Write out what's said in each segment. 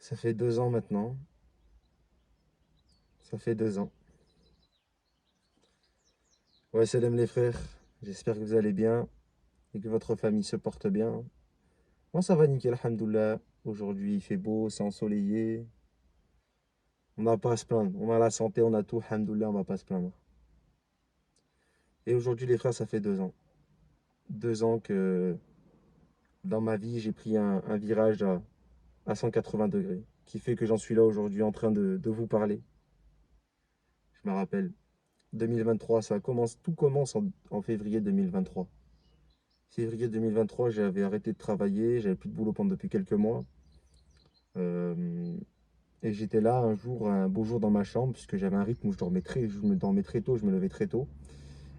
Ça fait 2 ans maintenant. Ça fait 2 ans. Ouais, salam les frères. J'espère que vous allez bien et que votre famille se porte bien. Moi, ça va nickel, alhamdoulilah. Aujourd'hui, il fait beau, c'est ensoleillé. On n'a pas à se plaindre. On a la santé, on a tout, alhamdoulilah, on va pas se plaindre. Et aujourd'hui, les frères, ça fait 2 ans. 2 ans que dans ma vie, j'ai pris un virage à 180 degrés, qui fait que j'en suis là aujourd'hui en train de vous parler. Je me rappelle, 2023, tout commence en février 2023. Février 2023, j'avais arrêté de travailler, j'avais plus de boulot depuis quelques mois. Euh, et j'étais là un jour, un beau jour dans ma chambre, puisque j'avais un rythme où je me dormais très tôt, je me levais très tôt.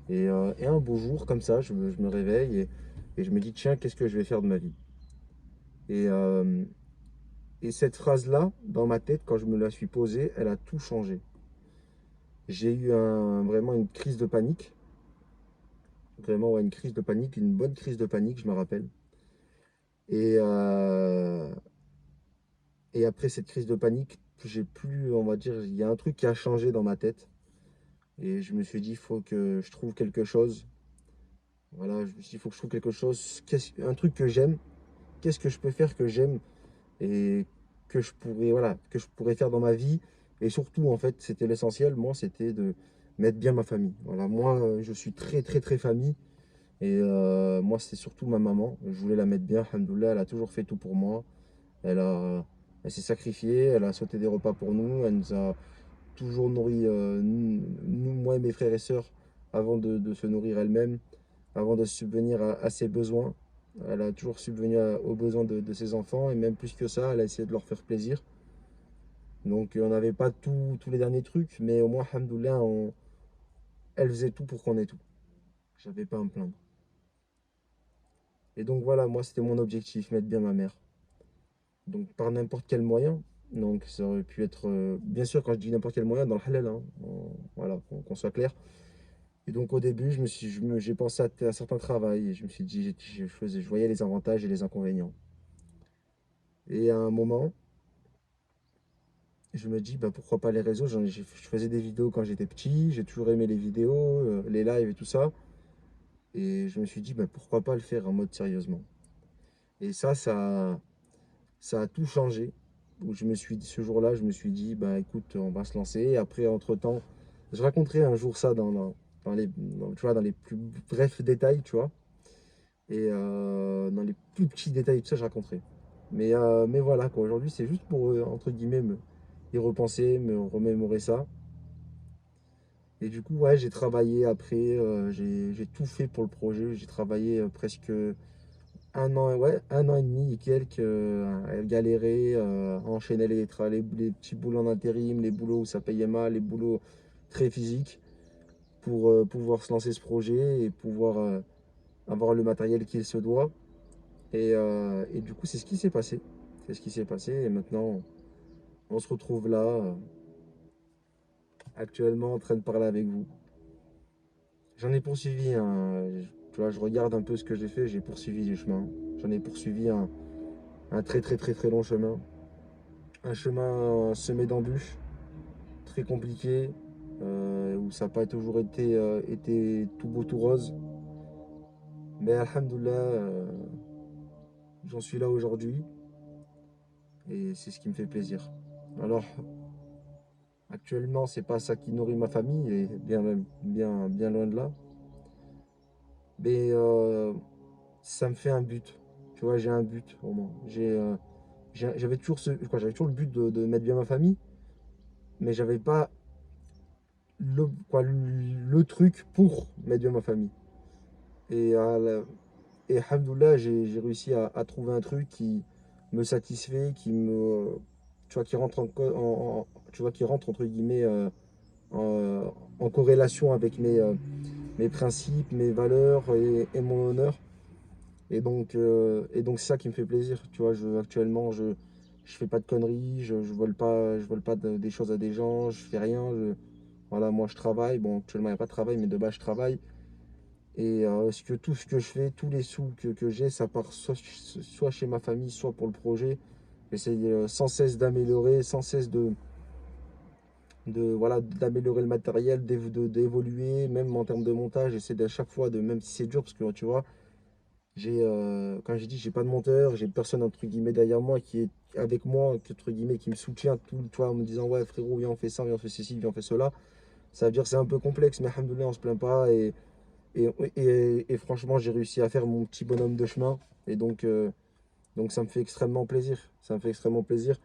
Et un beau jour, comme ça, je me réveille et je me dis, tiens, qu'est-ce que je vais faire de ma vie? Et, euh, et cette phrase-là, dans ma tête, quand je me la suis posée, elle a tout changé. J'ai eu vraiment une crise de panique. Vraiment, ouais, une crise de panique, une bonne crise de panique, je me rappelle. Et, euh, Et après cette crise de panique, j'ai plus, on va dire, il y a un truc qui a changé dans ma tête. Et je me suis dit, il faut que je trouve quelque chose. Voilà, je me suis dit, il faut que je trouve quelque chose, un truc que j'aime. Qu'est-ce que je peux faire que j'aime et voilà, que je pourrais faire dans ma vie. Et surtout, en fait, c'était l'essentiel. Moi, c'était de mettre bien ma famille. Voilà, moi, je suis très, très, très famille. Moi, c'est surtout ma maman. Je voulais la mettre bien. Alhamdoulilah, elle a toujours fait tout pour moi. Elle a, Elle s'est sacrifiée, elle a sauté des repas pour nous, elle nous a toujours nourri, nous, moi et mes frères et sœurs, avant de se nourrir elle-même, avant de subvenir à ses besoins. Elle a toujours subvenu aux besoins de ses enfants, et même plus que ça, elle a essayé de leur faire plaisir. Donc on n'avait pas tous les derniers trucs, mais au moins, alhamdoulilah, elle faisait tout pour qu'on ait tout. J'avais pas à me plaindre. Et donc voilà, moi c'était mon objectif, mettre bien ma mère. Donc par n'importe quel moyen. Donc ça aurait pu être, bien sûr quand je dis n'importe quel moyen, dans le halal, hein, voilà, qu'on soit clair. Et donc au début, j'ai pensé à certains travails et je me suis dit, je voyais les avantages et les inconvénients. Et à un moment, je me dis, bah, pourquoi pas les réseaux? Je faisais des vidéos quand j'étais petit, j'ai toujours aimé les vidéos, les lives et tout ça. Et je me suis dit, bah, pourquoi pas le faire en mode sérieusement. Et ça a tout changé. Où ce jour-là, je me suis dit, bah écoute, on va se lancer. Et après, entre-temps, je raconterai un jour ça tu vois, dans les plus brefs détails, tu vois. Dans les plus petits détails, tout ça, je raconterai. Mais voilà, quoi. Aujourd'hui, c'est juste pour, entre guillemets, y repenser, me remémorer ça. Et du coup, ouais, j'ai travaillé après, j'ai tout fait pour le projet. J'ai travaillé presque un an, ouais, un an et demi et quelques, à galérer, à enchaîner les petits boulots en intérim, les boulots où ça payait mal, les boulots très physiques pour pouvoir se lancer ce projet et pouvoir avoir le matériel qu'il se doit. Et du coup, c'est ce qui s'est passé. C'est ce qui s'est passé et maintenant, on se retrouve là, actuellement en train de parler avec vous. J'en ai poursuivi tu vois, je regarde un peu ce que j'ai fait, j'ai poursuivi du chemin. J'en ai poursuivi un très très très très long chemin. Un chemin semé d'embûches, très compliqué, où ça n'a pas toujours été tout beau, tout rose. Mais alhamdoulilah, j'en suis là aujourd'hui et c'est ce qui me fait plaisir. Alors, actuellement, c'est pas ça qui nourrit ma famille, et bien même, bien, bien loin de là. Mais ça me fait un but. Tu vois, j'ai un but au moins. J'avais toujours j'avais toujours le but de mettre bien ma famille, mais j'avais pas le truc pour mettre bien ma famille. Et, à la- et alhamdoulilah, j'ai réussi à trouver un truc qui me satisfait, tu vois, qui rentre tu vois, qui rentre entre guillemets en corrélation avec mes principes, mes valeurs et mon honneur. Et donc c'est ça qui me fait plaisir. Tu vois, actuellement, je fais pas de conneries, je vole pas des choses à des gens, je fais rien. Voilà, moi je travaille. Bon, actuellement, il n'y a pas de travail, mais de base, je travaille. Tout ce que je fais, tous les sous que j'ai, ça part soit chez ma famille, soit pour le projet. J'essaye sans cesse d'améliorer, sans cesse voilà, d'améliorer le matériel, d'évoluer, même en termes de montage. J'essaie à chaque fois même si c'est dur, parce que tu vois, quand j'ai dit, j'ai pas de monteur, j'ai personne entre guillemets derrière moi qui est avec moi, entre guillemets, qui me soutient tout, tu vois, en me disant, ouais, frérot, viens, on fait ça, viens, on fait ceci, viens, on fait cela. Ça veut dire que c'est un peu complexe, mais alhamdoulilah, on se plaint pas. Et, et franchement, j'ai réussi à faire mon petit bonhomme de chemin. Et donc ça me fait extrêmement plaisir. Ça me fait extrêmement plaisir.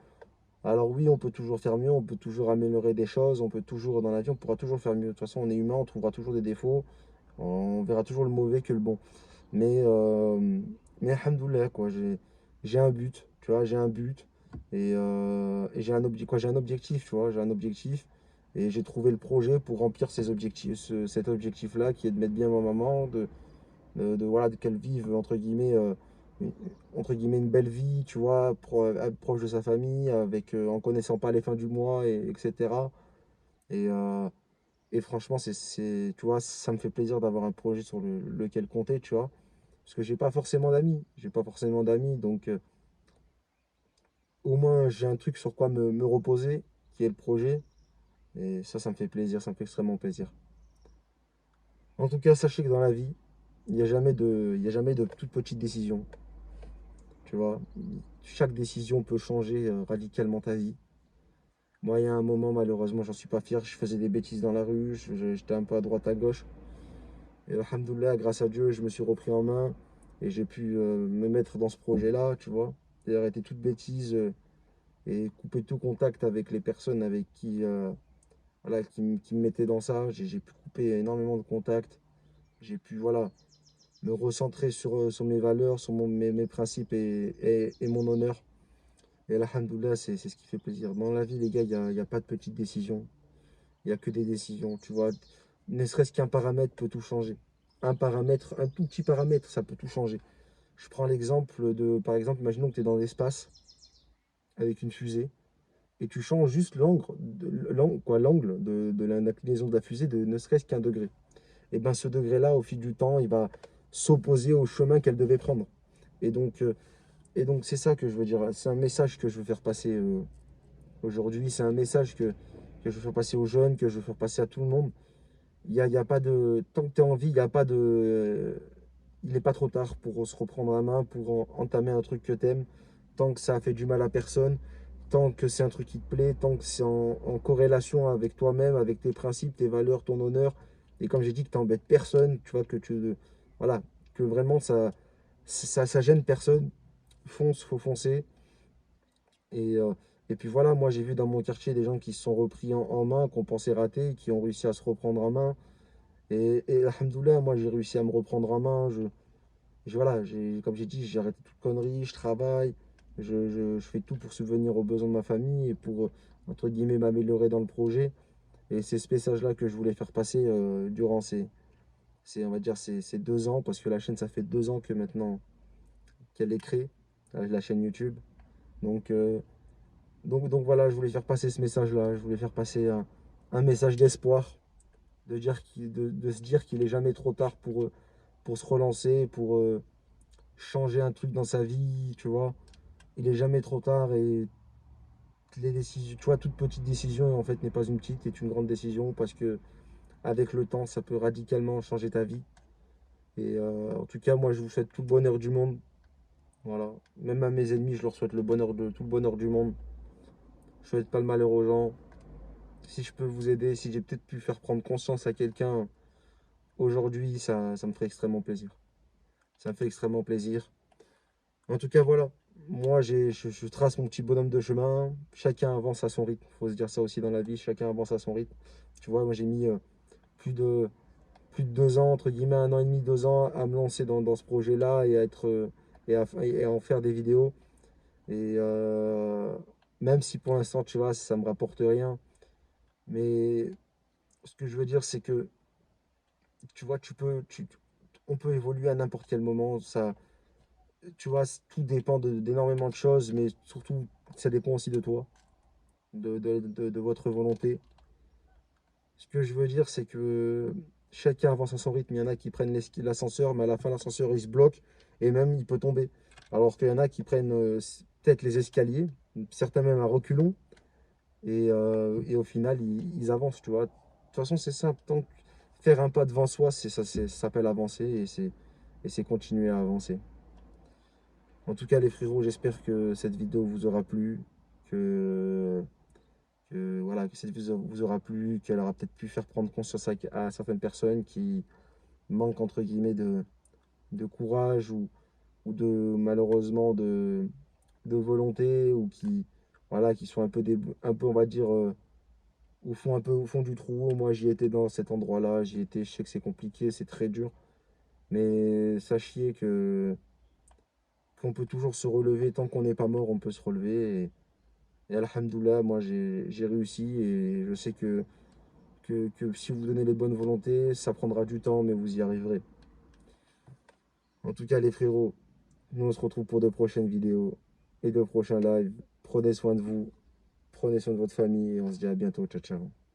Alors oui, on peut toujours faire mieux, on peut toujours améliorer des choses, on peut toujours, dans la vie, on pourra toujours faire mieux. De toute façon, on est humain, on trouvera toujours des défauts, on verra toujours le mauvais que le bon. Mais, euh, mais alhamdoulilah, quoi, j'ai un but, tu vois, j'ai un but. Et j'ai un objectif, tu vois, j'ai un objectif. Et j'ai trouvé le projet pour remplir ces objectifs, cet objectif-là, qui est de mettre bien ma maman, voilà, qu'elle vive une- entre guillemets une belle vie, tu vois, proche de sa famille, en connaissant pas les fins du mois, etc. Et, euh, et franchement, tu vois, ça me fait plaisir d'avoir un projet sur lequel compter, tu vois, parce que j'ai pas forcément d'amis, donc au moins j'ai un truc sur quoi me reposer, qui est le projet, et ça me fait plaisir, ça me fait extrêmement plaisir. En tout cas, sachez que dans la vie, il y a jamais de toute petite décision. Tu vois, chaque décision peut changer radicalement ta vie. Moi, il y a un moment, malheureusement, j'en suis pas fier. Je faisais des bêtises dans la rue, j'étais un peu à droite, à gauche. Et alhamdoulilah, grâce à Dieu, je me suis repris en main et j'ai pu me mettre dans ce projet-là, tu vois. Et arrêter toute bêtise et couper tout contact avec les personnes avec qui, voilà, qui me mettaient dans ça. J'ai pu couper énormément de contacts. J'ai pu, voilà, me recentrer sur mes valeurs, sur mes principes et mon honneur. Et alhamdoulilah, c'est ce qui fait plaisir. Dans la vie, les gars, il y a pas de petites décisions. Il n'y a que des décisions, tu vois. Ne serait-ce qu'un paramètre peut tout changer. Un paramètre, un tout petit paramètre, ça peut tout changer. Je prends l'exemple par exemple, imaginons que tu es dans l'espace avec une fusée et tu changes juste l'angle de l'inclinaison de la fusée de ne serait-ce qu'un degré. Et bien ce degré-là, au fil du temps, il va s'opposer au chemin qu'elle devait prendre. Et donc, euh, et donc c'est ça que je veux dire. C'est un message que je veux faire passer aujourd'hui. C'est un message que je veux faire passer aux jeunes, que je veux faire passer à tout le monde. Il y a pas de. Tant que tu es en vie, il n'y a pas de. Il n'est pas trop tard pour se reprendre la main, pour entamer un truc que tu aimes. Tant que ça a fait du mal à personne, tant que c'est un truc qui te plaît, tant que c'est en corrélation avec toi-même, avec tes principes, tes valeurs, ton honneur. Et comme j'ai dit, que tu n'embêtes personne, tu vois, voilà, que vraiment ça gêne personne. Fonce, faut foncer. Et, euh, et puis voilà, moi j'ai vu dans mon quartier des gens qui se sont repris en main, qu'on pensait rater, qui ont réussi à se reprendre en main. Et alhamdoulilah, moi j'ai réussi à me reprendre en main. Voilà, comme j'ai dit, j'ai arrêté toute connerie, je travaille, je fais tout pour subvenir aux besoins de ma famille et pour, entre guillemets, m'améliorer dans le projet. Et c'est ce message-là que je voulais faire passer durant on va dire, ces 2 ans, parce que la chaîne, ça fait 2 ans que maintenant qu'elle est créée, la chaîne YouTube. Donc, euh, donc voilà, je voulais faire passer ce message-là, je voulais faire passer un message d'espoir, de se dire qu'il est jamais trop tard pour se relancer, pour changer un truc dans sa vie, tu vois. Il est jamais trop tard et les décisions, tu vois, toute petite décision en fait n'est pas une petite, est une grande décision parce que avec le temps, ça peut radicalement changer ta vie. Et en tout cas, moi, je vous souhaite tout le bonheur du monde. Voilà. Même à mes ennemis, je leur souhaite tout le bonheur du monde. Je souhaite pas le malheur aux gens. Si je peux vous aider, si j'ai peut-être pu faire prendre conscience à quelqu'un aujourd'hui, ça me ferait extrêmement plaisir. Ça me fait extrêmement plaisir. En tout cas, voilà. Moi, je trace mon petit bonhomme de chemin. Chacun avance à son rythme. Il faut se dire ça aussi dans la vie. Chacun avance à son rythme. Tu vois, moi, j'ai mis plus de, plus de 2 ans, entre guillemets, 1 an et demi, 2 ans, à me lancer dans ce projet-là et et à en faire des vidéos. Et même si pour l'instant, tu vois, ça me rapporte rien. Mais ce que je veux dire, c'est que, tu vois, on peut évoluer à n'importe quel moment. Tu vois, tout dépend d'énormément de choses, mais surtout, ça dépend aussi de toi, de votre volonté. Ce que je veux dire, c'est que chacun avance à son rythme. Il y en a qui prennent l'ascenseur, mais à la fin, l'ascenseur, il se bloque et même il peut tomber. Alors qu'il y en a qui prennent peut-être les escaliers, certains même à reculons, et au final, ils avancent, tu vois. De toute façon, c'est simple, tant que faire un pas devant soi, ça s'appelle avancer, et c'est continuer à avancer. En tout cas, les frérots, j'espère que cette vidéo vous aura plu, que, voilà, que cette vidéo vous aura plu, qu'elle aura peut-être pu faire prendre conscience à certaines personnes qui manquent, entre guillemets, de courage, ou malheureusement de volonté, ou voilà, qui sont un peu, on va dire, un peu au fond du trou. Moi, j'y étais dans cet endroit-là, j'y étais, je sais que c'est compliqué, c'est très dur, mais sachez qu'on peut toujours se relever. Tant qu'on n'est pas mort, on peut se relever, et alhamdoulilah, moi j'ai réussi, et je sais que si vous donnez les bonnes volontés, ça prendra du temps, mais vous y arriverez. En tout cas, les frérots, nous on se retrouve pour de prochaines vidéos et de prochains lives. Prenez soin de vous, prenez soin de votre famille, et on se dit à bientôt. Ciao, ciao.